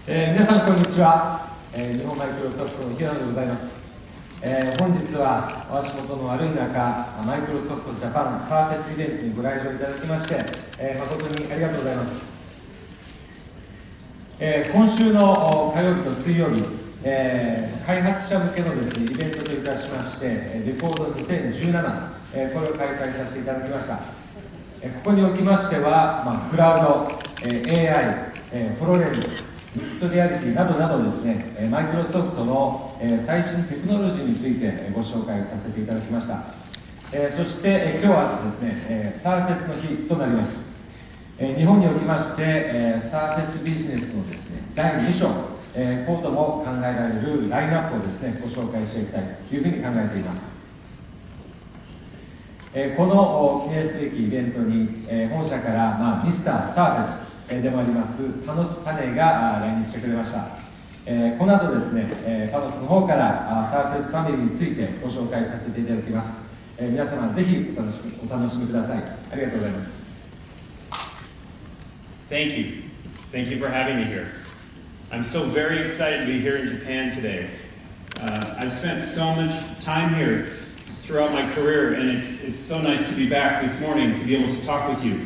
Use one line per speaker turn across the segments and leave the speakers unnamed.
皆さんこんにちは、日本マイクロソフトの平野でございます。本日はお足元の悪い中、マイクロソフトジャパンサーフェスイベントにご来場いただきまして、誠にありがとうございます。今週の火曜日と水曜日、開発者向けのですね、イベントといたしまして、レコード2017、これを開催させていただきました。ここにおきましては、クラウド、AI、ホロレンズ、ミックスリアリティなどなどですね、マイクロソフトの最新テクノロジーについてご紹介させていただきました。そして今日はですね、サーフェスの日となります。日本におきまして、サーフェスビジネスのですね、第2章、こうとも考えられるラインナップをですね、ご紹介していきたいというふうに考えています。この記念すべきイベントに、本社から、ミスターサーフェスでもありますパノス・パネが来日してくれました。この後ですね、パノスの方からサーフェスファミリーについてご紹介させていただきます。皆様ぜひお楽しみください。ありがとうございます。
Thank you. Thank you for having me here. I'm so very excited to be here in Japan today. I've spent so much time here throughout my career, and it's so nice to be back this morning to be able to talk with you.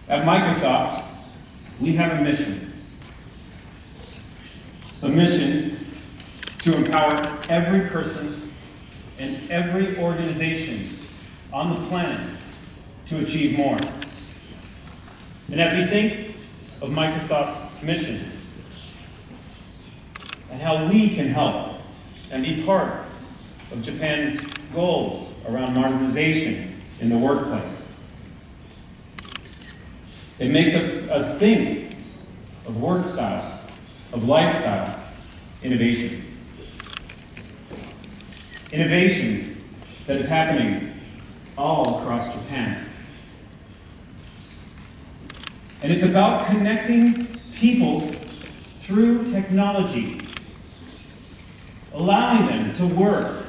At Microsoft, we have a mission. A mission to empower every person and every organization on the planet to achieve more. And as we think of Microsoft's mission and how we can help and be part of Japan's goals around modernization in the workplace, it makes us think of work style, of lifestyle, innovation. Innovation that is happening all across Japan. And it's about connecting people through technology, allowing them to work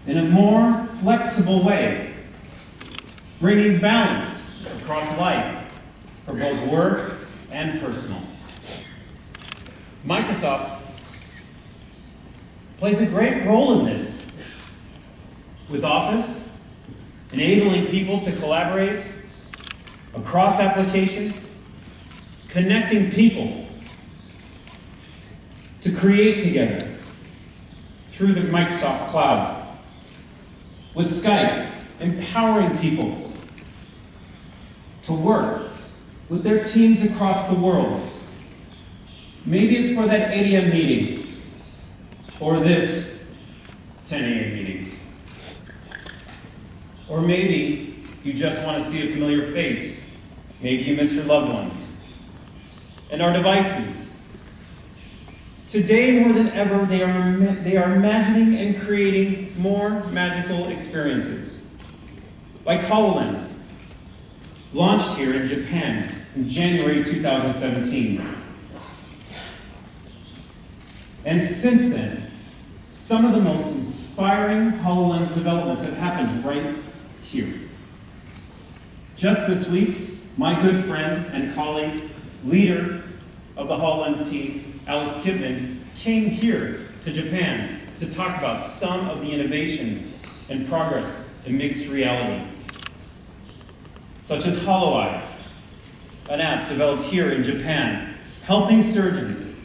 in a more flexible way, bringing balance across life for both work and personal. Microsoft plays a great role in this, with Office, enabling people to collaborate across applications, connecting people to create together through the Microsoft Cloud. With Skype, empowering people to work with their teams across the world. Maybe it's for that 8 a.m. meeting or this 10 a.m. meeting. Or maybe you just want to see a familiar face. Maybe you miss your loved ones. And our devices. Today, more than ever, they are imagining and creating more magical experiences. Like HoloLens, launched here in Japan in January 2017. And since then, some of the most inspiring HoloLens developments have happened right here. Just this week, my good friend and colleague, leader of the HoloLens team, Alex Kipman, came here to Japan to talk about some of the innovations and progress in mixed reality, such as HoloEyes, an app developed here in Japan, helping surgeons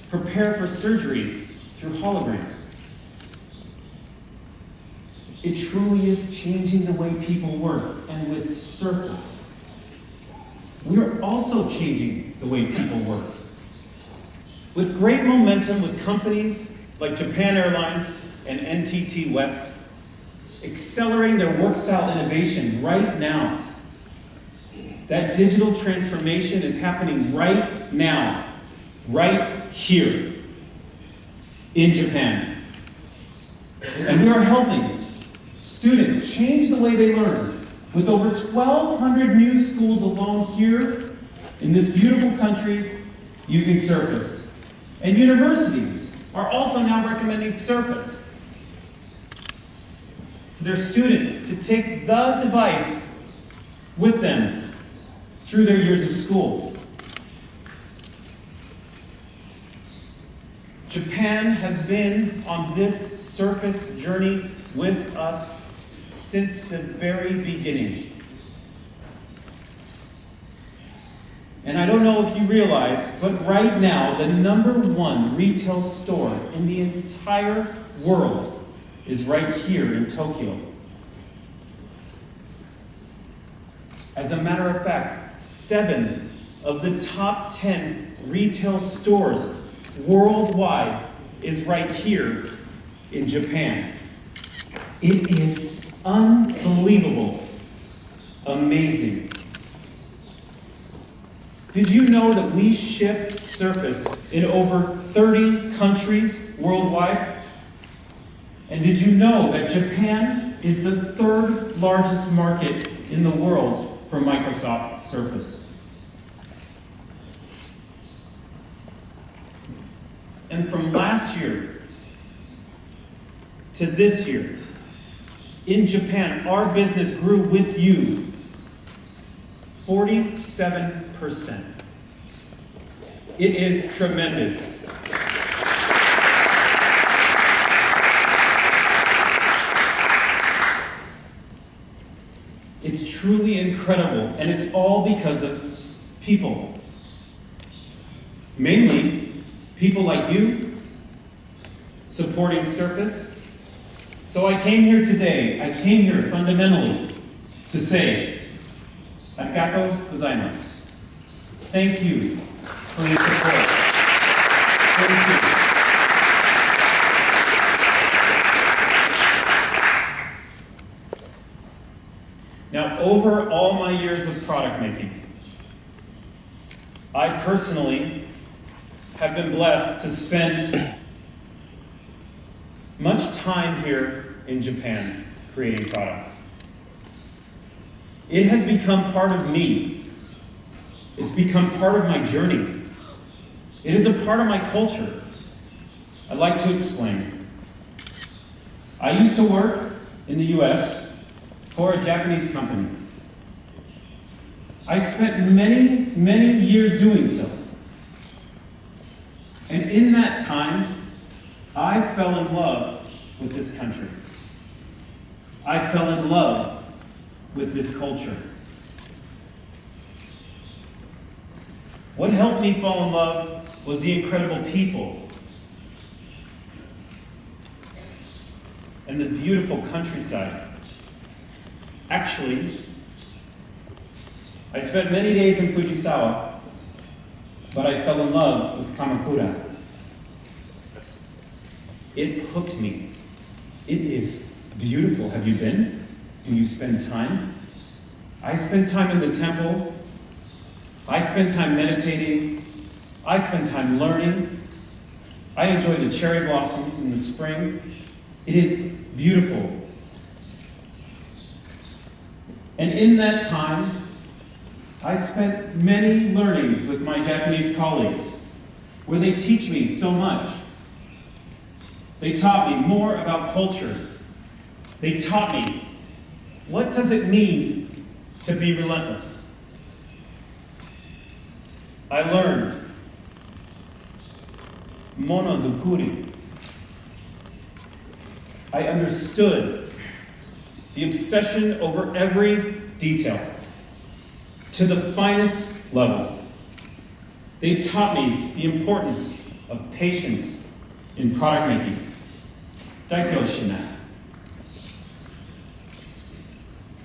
prepare for surgeries through holograms. It truly is changing the way people work, and with Surface, we are also changing the way people work. With great momentum with companies like Japan Airlines and NTT West, accelerating their work style innovation right now. That digital transformation is happening right now, right here in Japan. And we are helping students change the way they learn, with over 1,200 new schools alone here in this beautiful country using Surface. And universities are also now recommending Surface to their students to take the device with them through their years of school. Japan has been on this Surface journey with us since the very beginning. And I don't know if you realize, but right now, the #1 retail store in the entire world is right here in Tokyo. As a matter of fact, 7 of the top 10 retail stores worldwide is right here in Japan. It is unbelievable, amazing. Did you know that we ship Surface in over 30 countries worldwide? And did you know that Japan is the 3rd largest market in the world for Microsoft Surface? And from last year to this year, in Japan, our business grew with you 47%. It is tremendous. It's truly incredible, and it's all because of people. Mainly, people like you supporting Surface. So I came here today, I came here fundamentally to say, arigatou gozaimasu. Thank you for your support. Thank you. Now, over all my years of product making, I personally have been blessed to spend much time here in Japan creating products. It has become part of me. It's become part of my journey. It is a part of my culture. I'd like to explain. I used to work in the US for a Japanese company. I spent many, many years doing so. And in that time, I fell in love with this country. I fell in love with this culture. What helped me fall in love was the incredible people and the beautiful countryside. Actually, I spent many days in Fujisawa, but I fell in love with Kamakura. It hooked me. It is beautiful. Have you been? Do you spend time? I spend time in the temple. I spend time meditating. I spend time learning. I enjoy the cherry blossoms in the spring. It is beautiful. And in that time, I spent many learnings with my Japanese colleagues, where they teach me so much. They taught me more about culture. They taught me, what does it mean to be relentless? I learned monozukuri. I understood the obsession over every detail to the finest level. They taught me the importance of patience in product making. Daikyoshina.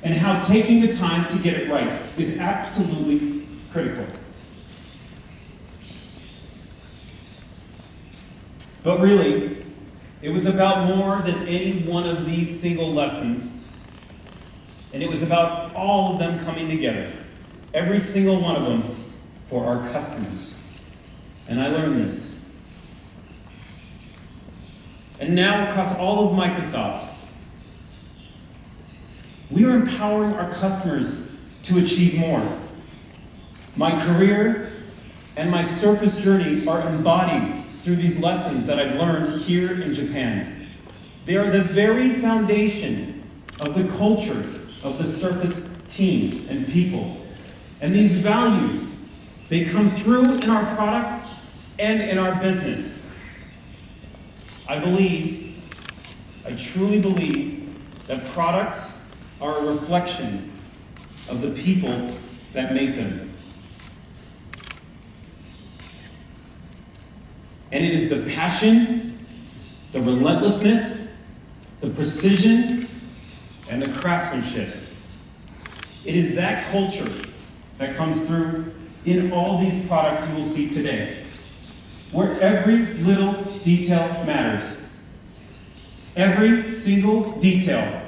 And how taking the time to get it right is absolutely critical. But really, it was about more than any one of these single lessons, and it was about all of them coming together, every single one of them, for our customers. And I learned this. And now, across all of Microsoft, we are empowering our customers to achieve more. My career and my Surface journey are embodied through these lessons that I've learned here in Japan. They are the very foundation of the culture of the Surface team and people. And these values, they come through in our products and in our business. I truly believe that products are a reflection of the people that make them. And it is the passion, the relentlessness, the precision, and the craftsmanship. It is that culture that comes through in all these products you will see today, where every little detail matters. Every single detail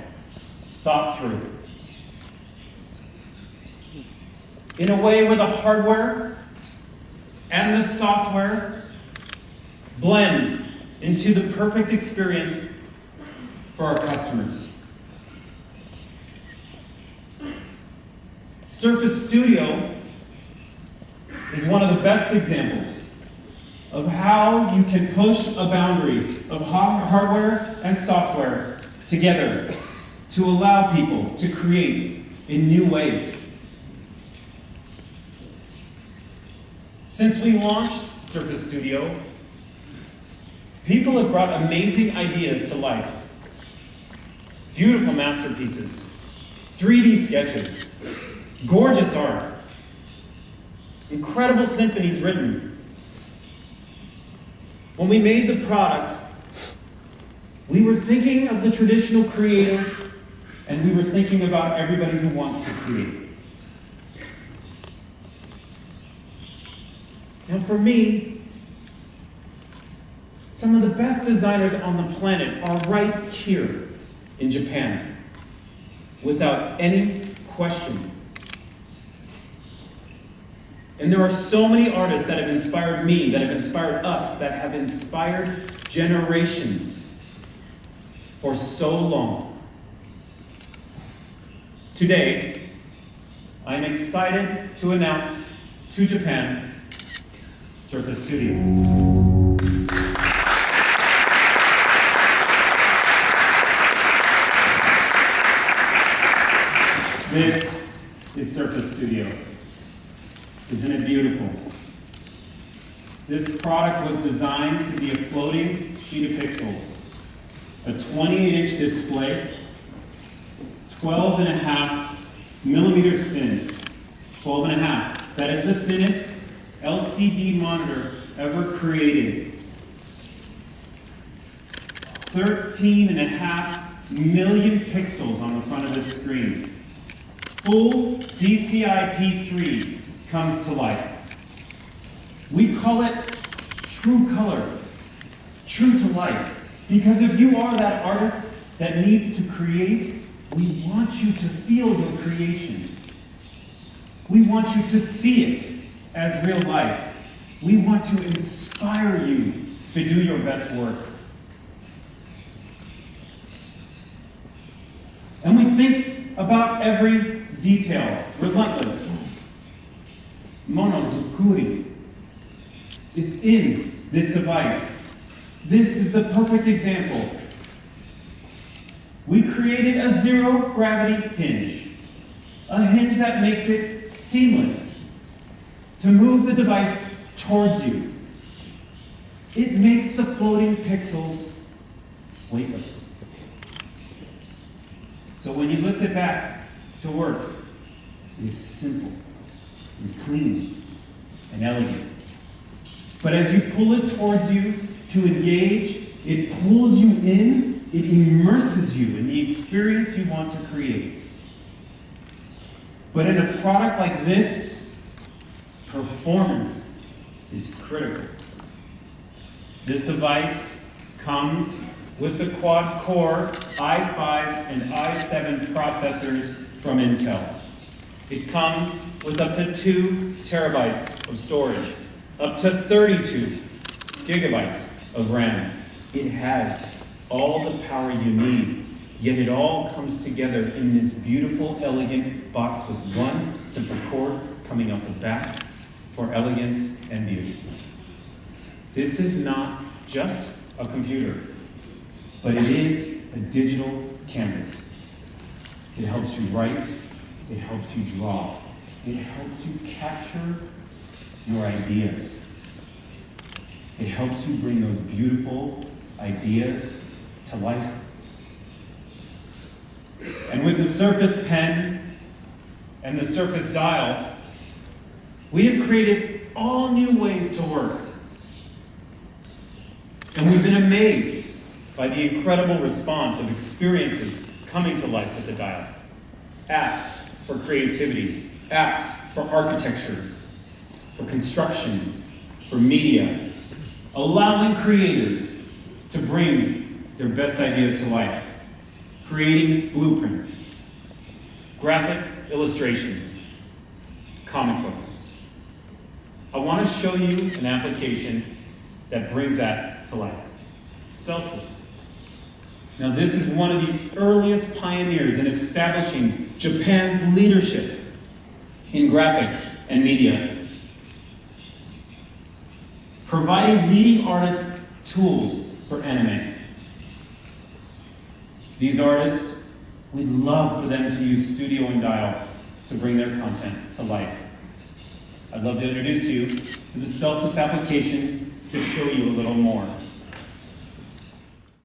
thought through. In a way where the hardware and the software blend into the perfect experience for our customers. Surface Studio is one of the best examples of how you can push a boundary of hardware and software together to allow people to create in new ways. Since we launched Surface Studio, people have brought amazing ideas to life. Beautiful masterpieces, 3D sketches, gorgeous art, incredible symphonies written. When we made the product, we were thinking of the traditional creator, and we were thinking about everybody who wants to create. Now for me, some of the best designers on the planet are right here in Japan, without any question. And there are so many artists that have inspired me, that have inspired us, that have inspired generations for so long. Today, I'm excited to announce to Japan, Surface Studio. This is Surface Studio. Isn't it beautiful? This product was designed to be a floating sheet of pixels, a 28-inch display, 12.5 millimeters thin. 12.5. That is the thinnest LCD monitor ever created. 13.5 million pixels on the front of this screen. Full DCI P3 comes to life. We call it true color, true to life, because if you are that artist that needs to create, we want you to feel your creation. We want you to see it as real life. We want to inspire you to do your best work. And we think about every detail, relentless. Monozukuri is in this device. This is the perfect example. We created a zero gravity hinge, a hinge that makes it seamless to move the device towards you. It makes the floating pixels weightless. So when you lift it back to work, it is simple and clean and elegant. But as you pull it towards you to engage, it pulls you in, it immerses you in the experience you want to create. But in a product like this, performance is critical. This device comes with the quad-core i5 and i7 processors from Intel. It comes with up to 2 terabytes of storage, up to 32 gigabytes of RAM. It has all the power you need, yet it all comes together in this beautiful, elegant box with one simple cord coming out the back for elegance and beauty. This is not just a computer, but it is a digital canvas. It helps you write, it helps you draw, it helps you capture your ideas. It helps you bring those beautiful ideas to life. And with the Surface Pen and the Surface Dial, we have created all new ways to work. And we've been amazed by the incredible response of experiences coming to life with the dial. Apps for creativity, apps for architecture, for construction, for media, allowing creators to bring their best ideas to life, creating blueprints, graphic illustrations, comic books. I want to show you an application that brings that to life. Celsius. Now, this is one of the earliest pioneers in establishing Japan's leadership in graphics and media, providing leading artists tools for anime. These artists, we'd love for them to use Studio and Dial to bring their content to life. I'd love to introduce you to the Celsius application to show you a little more.